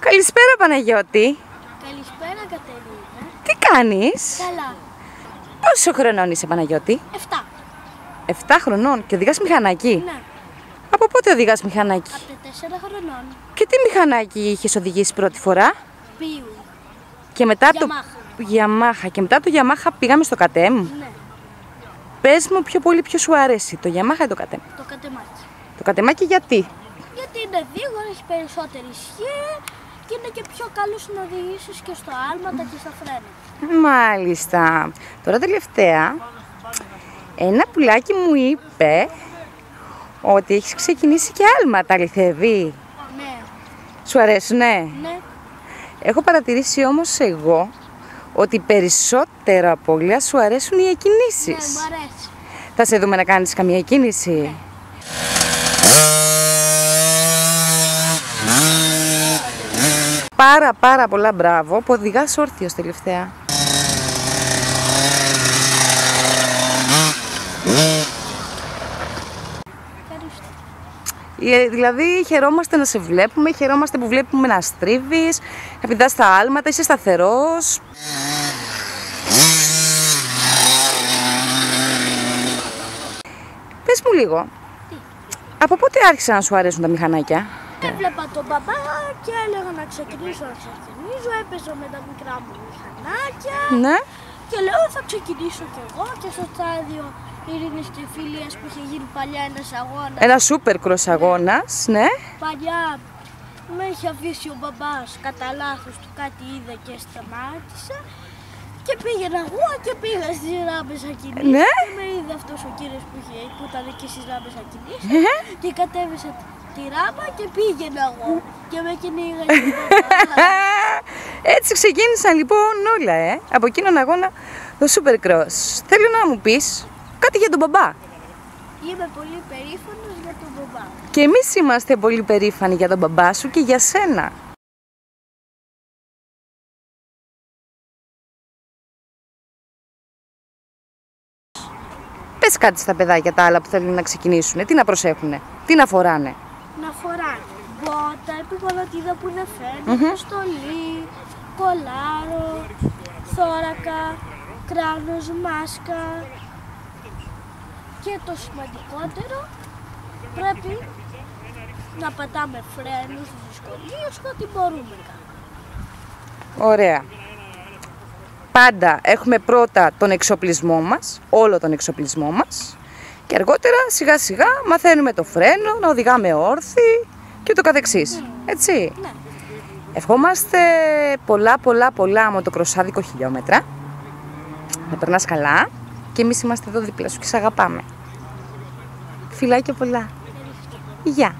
Καλησπέρα Παναγιώτη. Καλησπέρα Κατερίνα. Τι κάνεις? Καλά. Πόσο χρονών είσαι Παναγιώτη? 7. 7 χρονών και οδηγάς μηχανάκι? Ναι. Από πότε οδηγάς μηχανάκι? Από τα 4 χρονών. Και τι μηχανάκι είχες οδηγήσει πρώτη φορά? Πίου. Και μετά Yamaha. Και μετά το Yamaha πήγαμε στο κατέμ. Ναι. Πες μου πιο πολύ ποιο σου αρέσει, το Yamaha ή το κατέμ? Το κατεμάκι. Το κατεμάκι γιατί? Γιατί είναι γρήγορο, έχει περισσότερη ισχύ και είναι και πιο καλό να οδηγήσεις και στο άλματα και στα φρένα. Μάλιστα. Τώρα τελευταία, ένα πουλάκι μου είπε ότι έχεις ξεκινήσει και άλματα, αληθεύει? Ναι. Σου αρέσουνε? Ναι. Έχω παρατηρήσει όμως εγώ ότι περισσότερο από όλα σου αρέσουν οι Ναι, εκκινήσεις. μου αρέσει. Θα σε δούμε να κάνεις καμία κίνηση? Πάρα πολλά μπράβο που οδηγάς όρθιος τελευταία. Ευχαριστώ. Δηλαδή χαιρόμαστε να σε βλέπουμε, χαιρόμαστε που βλέπουμε να στρίβεις, να πηδάς τα άλματα, είσαι σταθερός. Πες μου λίγο, Τι? από πότε άρχισαν να σου αρέσουν τα μηχανάκια? Έβλεπα τον μπαμπά και έλεγα να ξεκινήσω. Έπαιζα με τα μικρά μου μηχανάκια. Ναι. Και λέω θα ξεκινήσω κι εγώ και στο στάδιο Ειρήνης και Φιλίας που είχε γίνει παλιά ένας αγώνας. Ένα σούπερ κρος αγώνας, ναι. Παλιά με είχε αφήσει ο μπαμπάς κατά λάθος του, κάτι είδε και σταμάτησα. Και πήγαινα εγώ και πήγα στις ράμπες ακινήσεις. Ναι. Και με είδε αυτός ο κύριος που ήταν εκεί στις ράμπες ακινήσεις. Και κατέβησα τη ράμπα και πήγαινα εγώ. Και με κυνήγαγε ο μπαμπάς. Έτσι ξεκίνησαν λοιπόν όλα, από εκείνον αγώνα το Super Cross. Θέλω να μου πεις κάτι για τον μπαμπά. Είμαι πολύ περήφανος για τον μπαμπά. Και εμείς είμαστε πολύ περήφανοι για τον μπαμπά σου και για σένα. Πες κάτι στα παιδάκια τα άλλα που θέλουν να ξεκινήσουν, τι να προσέχουνε, τι να φοράνε. Να φοράνε μπότα, επικολοτίδα που είναι φαίνεται, στολή, κολάρο, θώρακα, κράνος, μάσκα. Και το σημαντικότερο, πρέπει να πατάμε φρένους στις δυσκολίες και ό,τι μπορούμε. Ωραία. Πάντα έχουμε πρώτα τον εξοπλισμό μας, όλο τον εξοπλισμό μας και αργότερα σιγά σιγά μαθαίνουμε το φρένο, να οδηγάμε όρθιοι και ούτω καθεξής. Έτσι. Ναι. Ευχόμαστε πολλά μοτοκροσάδικα χιλιόμετρα. Να περνάς καλά και εμείς είμαστε εδώ δίπλα σου και σε αγαπάμε. Φιλάκια πολλά. Γεια.